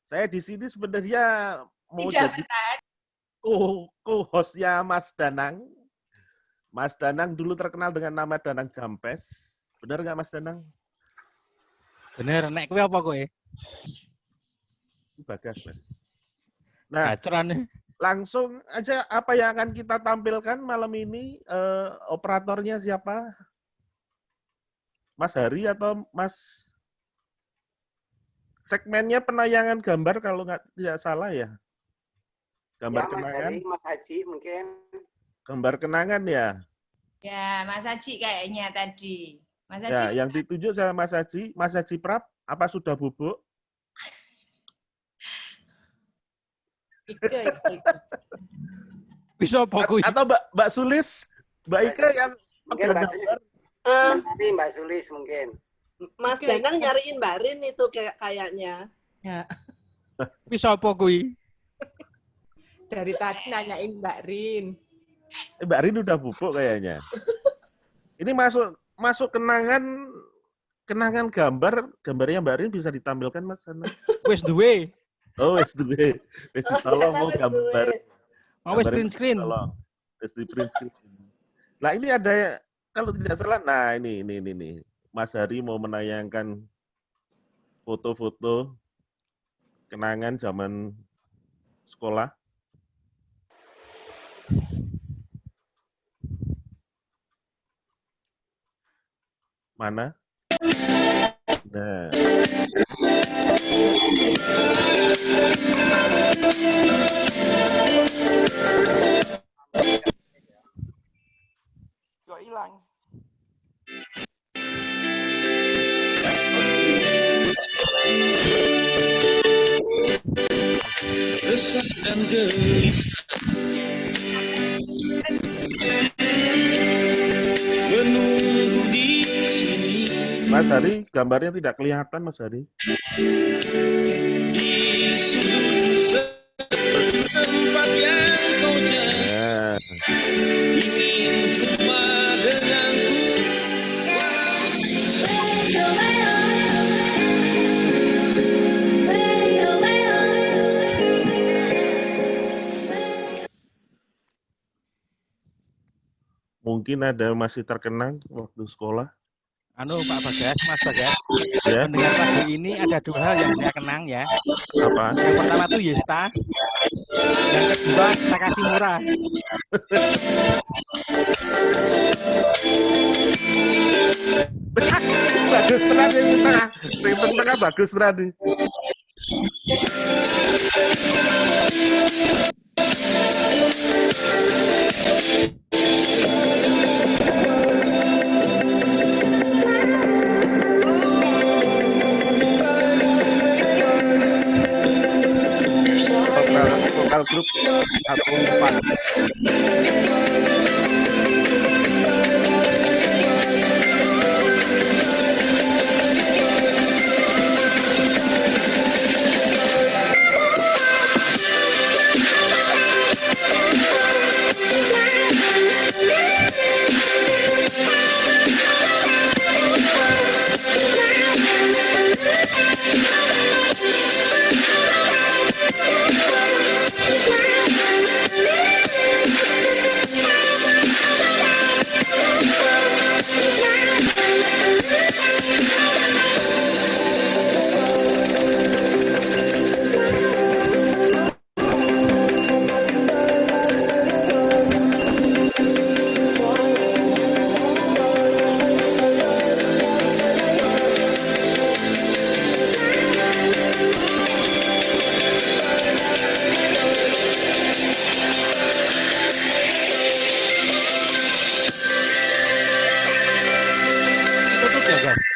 Saya di sini sebenarnya mau jadi co-hostnya Mas Danang. Mas Danang dulu terkenal dengan nama Danang Jampes. Benar nggak Mas Danang? Bener, nek kowe apa kowe? Bagas, Mas. Nah, langsung aja apa yang akan kita tampilkan malam ini, operatornya siapa? Mas Hari atau Mas? Segmennya penayangan gambar kalau tidak salah ya? Gambar ya, Mas kenangan. Hari, Mas Haji mungkin. Gambar kenangan ya? Ya, Mas Haji kayaknya tadi. Mas Haji. Ya, yang ditunjuk sama Mas Haji Prap, apa sudah bubuk? Bisa fokus. Atau Mbak Sulis, Mbak Ika yang mungkin Mbak Sulis. Mbak Sulis mungkin. Mas Danang nyariin Mbak Rin itu kayaknya. Ya. Bisa apa kuwi? Dari tadi nanyain Mbak Rin. Mbak Rin udah bubuk kayaknya. Ini masuk kenangan gambarnya Mbak Rin bisa ditampilkan Mas Danang. Wes duwe. Oh, wes duwe. Wes dicolong mau gambar. Mau wes print screen. Wes di print screen. Nah, ini ada kalau tidak salah, nah ini. Mas Hari mau menayangkan foto-foto kenangan zaman sekolah. Mana? Nah. Kok hilang? Resah dan gelisah menunggu di sini. Mas Hari, gambarnya tidak kelihatan Mas Hari. Di sudut tempat yang kau jangan ingin jumpa denganku. Mungkin ada masih terkenang waktu sekolah. Anu Pak Bagas, Mas Bagas. Ya. Mendengar lagu ini ada 2 hal yang saya kenang ya. Apa? Yang pertama tuh Yesta. Yang kedua Takashi Mura. Tengah bagus tadi. Vokal grup 'Cause I'm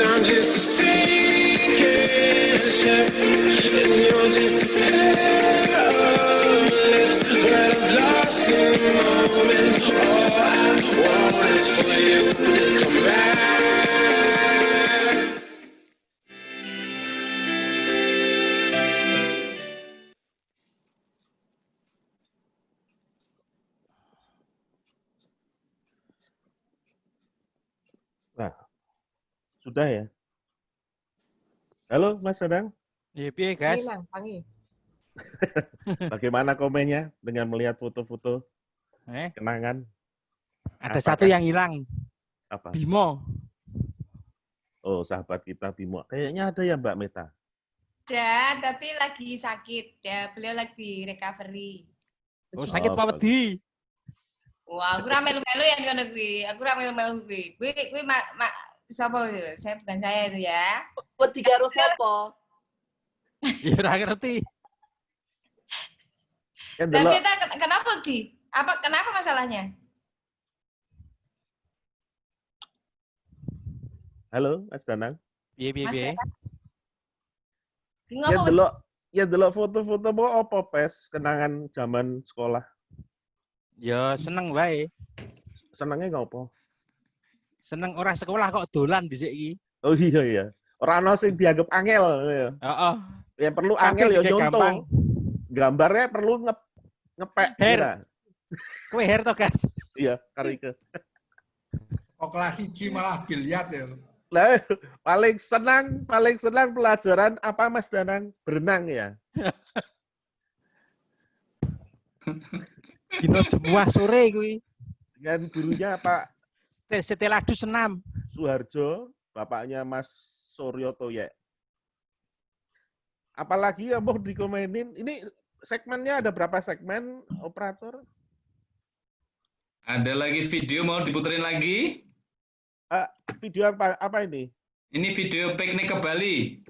I'm just a sinking ship, and you're just a pair of lips, but I've lost the moment. All I want is for you to come back. Nah, sudah ya. Halo, Mas Danang. Iya, piye, guys? Bagaimana komennya dengan melihat foto-foto kenangan? Ada satu yang hilang. Apa? Bimo. Oh, sahabat kita Bimo. Kayaknya ada ya Mbak Meta. Ada, tapi lagi sakit. Ya, beliau lagi recovery. Oh, sakit apa wedi? Wah, aku melu-melu yang ngono kuwi. Aku melu-melu kuwi. Kuwi sapa itu? Bukan saya itu ya. Wedi karo sapa? Ya ora ngerti. Dan kita kenapa di? Kenapa masalahnya? Halo, Mas Danang. Piye. Ya delok foto-foto mau apa pes kenangan zaman sekolah. Ya seneng wae. Senengnya ngopo? Seneng ora sekolah kok dolan dhisik iki. Oh iya. Ora ono sing dianggap angel ya. Heeh. Ya perlu angel ya nyontoh. Gambarnya perlu ngepek hair. Kowe hair to, Guys? Iya, karike. Kok kelas 1 malah biliar ya. Lah, paling senang pelajaran apa Mas Danang? Berenang ya. Dino Jemuah sore kuwi. Dengan gurunya Pak Seteladus senam. Suharjo, bapaknya Mas Suryo Toyek. Apalagi yang mau dikomenin, ini segmennya ada berapa segmen, operator? Ada lagi video mau diputerin lagi? Video apa ini? Ini video piknik ke Bali.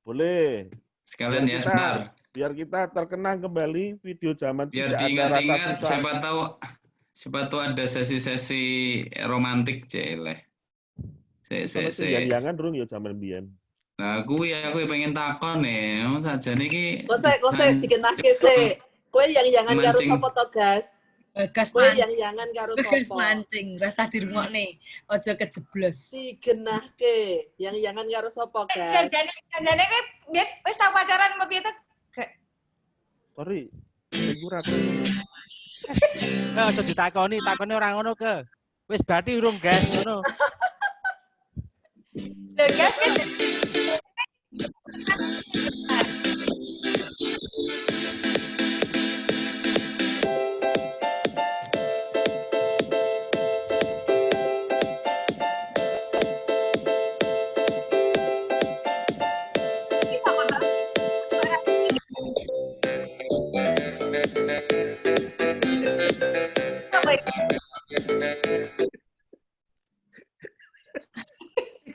Boleh. Sekalian ya, sebentar. Biar kita terkenang kembali video zaman biar tidak ada rasa diingat-ingat, susah. siapa tahu ada sesi-sesi romantik jeleh. Yang durung ya zaman biyen. Nah, aku pengen takon nih, saja niki. Kose dikenake sih. Kowe yang-yangan karo sapa to, Gas? Gas kowe yang-yangan karo sapa? Gas mancing, rasa dirungokne. Aja kejeblos. Digenahke. Yang-yangan karo sapa, Gas? Janjane kowe wis tau pacaran apa piye to? Sorry. Iku ra kowe. Aja ditakoni ora ngono ke. Wis berarti urung, Gas, ngono. Lho, Gas kan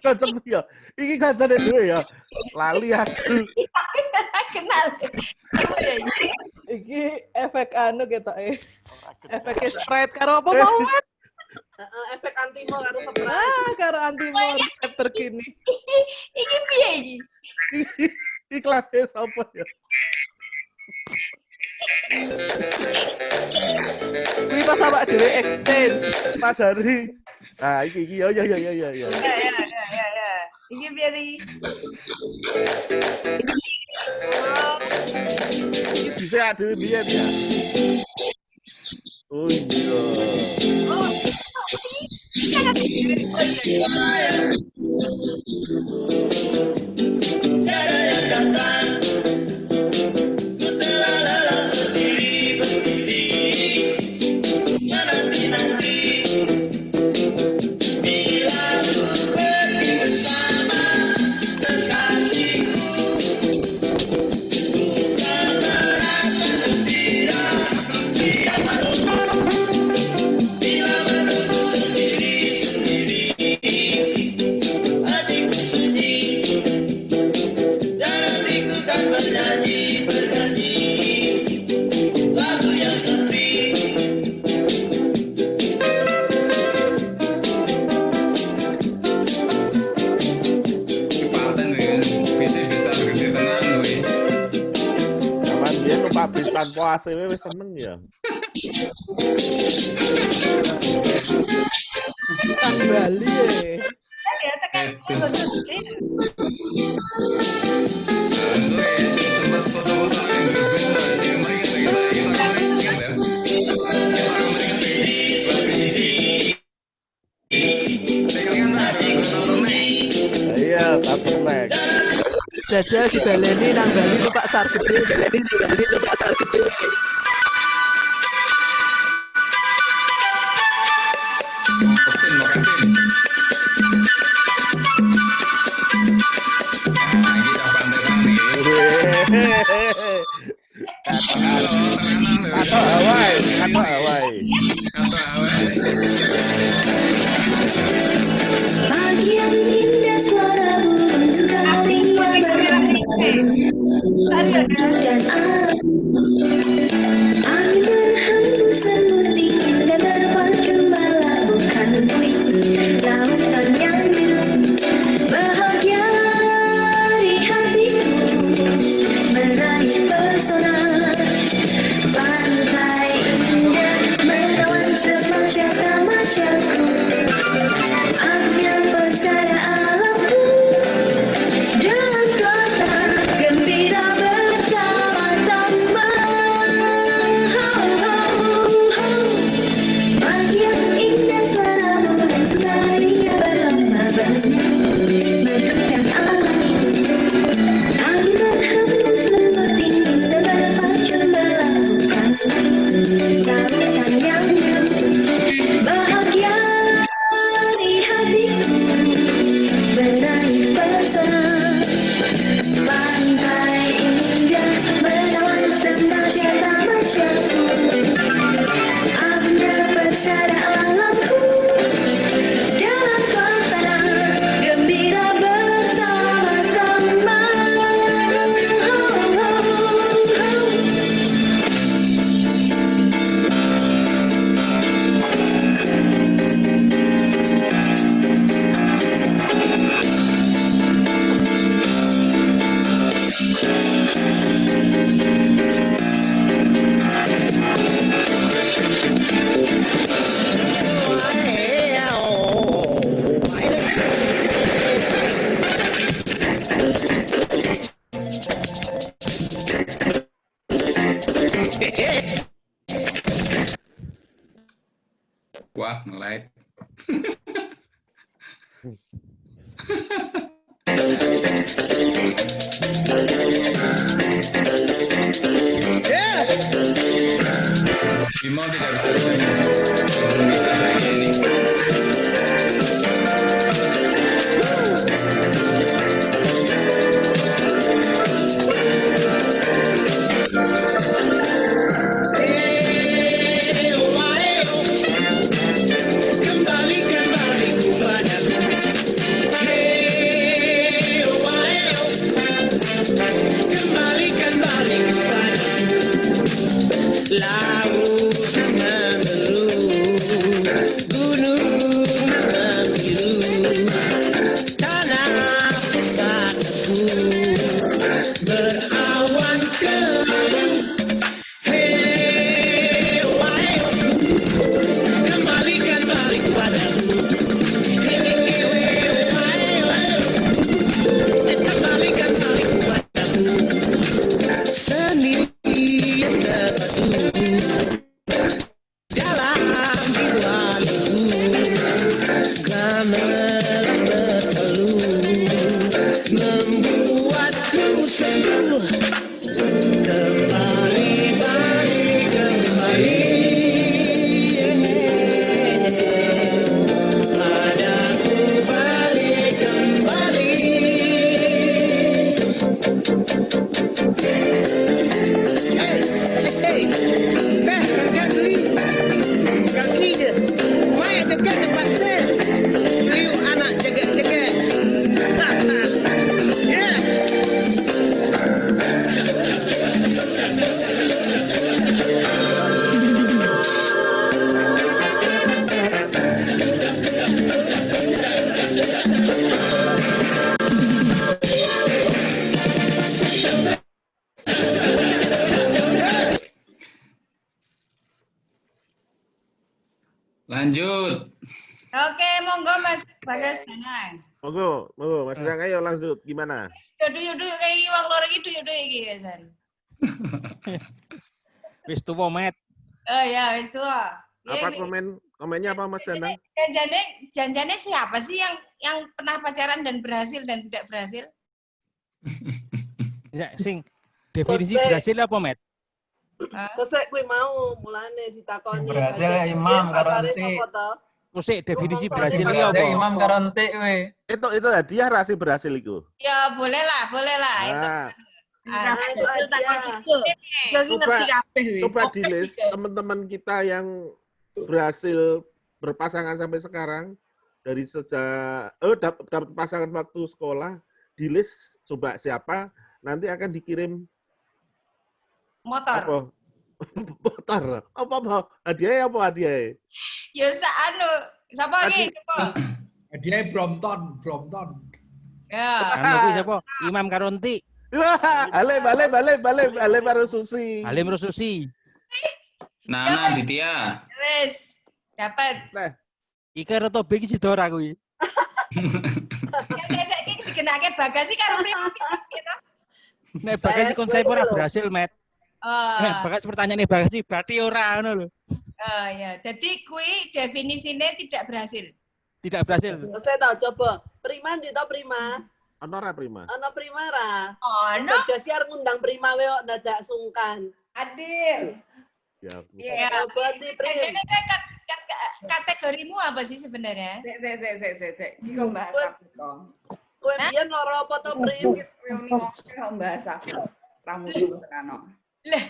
Kocok ya. Iki kancane dhewe ya. Lali aku. kenal. Iki efek anu ketoke. Efek Sprite karo apa mau? Efek antimo karo Sprite. Karo antimo resep terkini. Iki piye iki? Iki kelasnya sapa ya? Kuwi pas awak dhewe exchange Mas Hari. Nah, iki ya. Ya. Iki piye iki? Iki bisa dhewe biyen ya. Oh iya. Dan hatiku kan tanpa AC wis seneng ya. Kan Bali Ya tekan sempat foto-foto yang berbeda sih mereka Iya, turtleneck. Jajal dibaleni nang Bali numpak sar gede, baleni nang Bali numpak sar gede. Makasih. Nah, ini siapa Kata Hawaii. Pagi yang indah suara burung sekali yang dan angin berhembus lembut dingin dan berpacu melakukan puing lautan yang biru bahagia di hatiku meraih pesona pantai indah menawan semacam tamasyaku angin bersara alamku dalam suasana gembira bersama-sama. Pagi yang indah suara burung sukaria berlomba-lomba meneruskan alam ini. Angin berhembus lembut dingin dan berpacu melakukan lautan yang biru bahagia di hatiku meraih pesona pantai indah menawan semacam tamasyaku angin bersara alamku dalam suasana gembira bersama-sama. Wah, nge-like. Bimo tidak bisa bermitra hari ini. Laut mengeluh, gunung membiru, tanah pusatku berawan kemadu. Hey, wahai, kembalikan balik padaku. Hey, wahai, kembalikan balik padaku. Seni yang terpadu dalam jiwaku, gamelan berteluh membuatku sembuh. Kembali balik kembali padaku, balik kembali. Regarde-lui, moi je garde passer, lui Oke, monggo Mas Bagas Danang. Monggo, Mas Danang, ayo lanjut. Gimana? Yudu kayak wong loro iki yudu iki Gasan. Wis tuwa, Met. Oh ya, wis tua. Apa komennya apa Mas Danang? Janjane siapa sih yang pernah pacaran dan berhasil dan tidak berhasil? Ya, sing definisi berhasil apa, Met? Kesek kuwi mau mulane ditakoni. Berhasil Imam karo enti. Kusik definisi berhasil iki Berhasil apa? Imam karo enti we. Itu hadiah rasi berhasil itu. Ya, boleh lah. Coba di list teman-teman kita yang berhasil berpasangan sampai sekarang dari sejak dapat pasangan waktu sekolah, di list coba siapa, nanti akan dikirim motor. Motor. Apa? Hadiahnya apa hadiahnya? Ya siapa lagi? Hadiahnya Brompton. Ya. Anu kuwi sapa? Imam Karonti. Halim karo Susi. Halim karo Susi. Nana Ditya. Wes, dapat. Nah, Ika Roto B iki Sidora kuwi. Saiki digenake Bagasi karo Prima gitu. Nek Bagasi konsep ora berhasil, Met. Nek Bagasi pertanyaane Bagasi berarti ora ngono lho. Oh ya, jadi kuwi definisine tidak berhasil. Tidak berhasil. Saya tahu coba. Prima ndi to Prima? Ono ora Prima? Ono Prima ra? Ono. Jas ki arep ngundang Prima we kok dadak sungkan. Adil. Ya. Iya. Berarti Prim. Kategorimu apa sih sebenarnya? Sik. Iki kok bahas aku to. Kowe biyen loro apa to Prim? Kok bahas aku. Ramu tenan. Lah,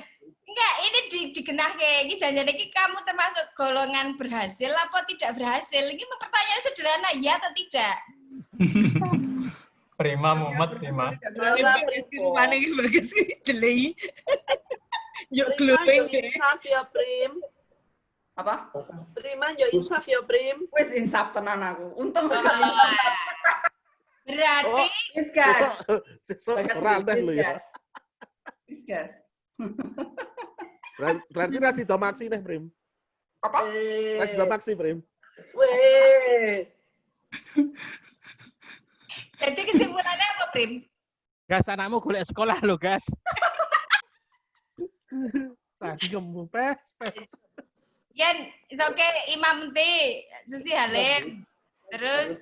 enggak, ini digenahke. Iki janjane iki kamu termasuk golongan berhasil apa tidak berhasil? Ini pertanyaan sederhana, ya atau tidak? Prima Muhammad Prima. Mana iki bagus jelei. Yo glowing insaf ya Prim. Apa? Prima yo insaf ya Prim. Wis insaf tenan aku. Untung berarti sesuk randah lho ya. Gas. Berarti rasi do maksi nih, Prim. Apa? Rasi do maksi, Prim. Weh. Jadi kesimpulannya apa, Prim? Gas anakmu golek sekolah lho, Gas. Saiki kamu pes. Yen, oke Imam T, Susi Halim. Terus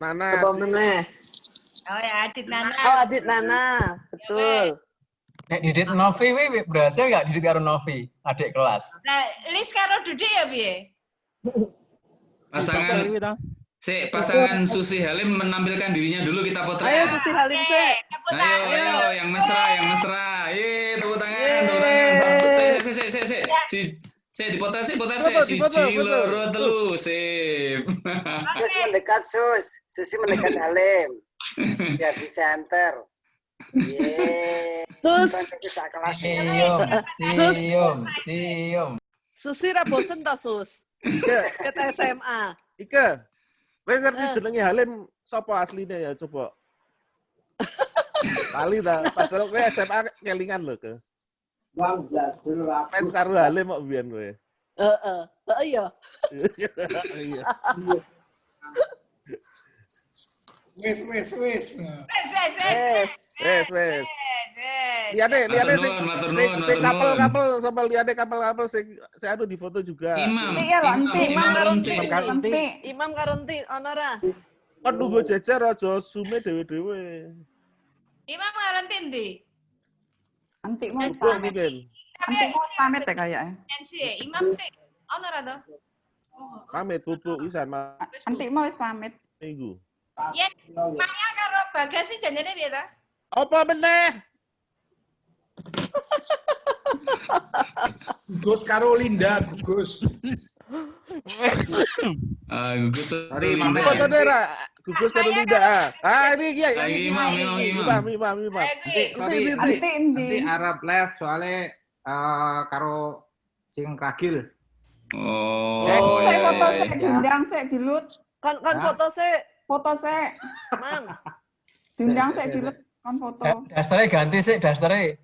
Nana. Apa meneh? Oh ya, Adit Nana. Oh, Adit Nana. Betul. Nek Didit Novi berhasil nggak Didit karo Novi, adik kelas? Nah, Lis karo Dudik ya piye? Pasangan Susi Halim menampilkan dirinya dulu, kita potret. Ayo Susi Halim sih. Ayo, yang mesra. Tepuk tangan. Sip, dipotret sih. Siji, loro, telu, sip. Sus mendekat Susi mendekat Halim. Biar di center. Sium. Susi ra bosen ta, Sus? Ket SMA. Ika. Kowe ngerti jenenge Halim sapa asline ya coba. Kali ta, padahal kowe SMA kelingan lho ke. Fans karo Halim kok biyen kowe. Heeh. Iya. Iya. Wes. Lihat sing kapal sampai lihat kapal sing anu di foto juga. Imam Karonti ono ra? Kon nunggu jejer aja sume dhewe-dhewe. Imam Karonti ndi? Antik mau pamit. Antik mau pamit ya kayaknya. Imam T ono ra to? Pamit pupuk isan. Antik mau wis pamit. Minggu. Yen Maya karo Bagasi janjane piye ta? Apa meneh? Gugus karo Linda, Gugus. Gugus Linda. Foto dera, Gugus karo Linda. Ini Imam. Nanti Arab live soalnya karo sing ragil. Saya foto saya diundang saya dilut. Kan foto saya. Mang. Diundang saya dilut kan foto. Dasternya ganti sih, dasternya.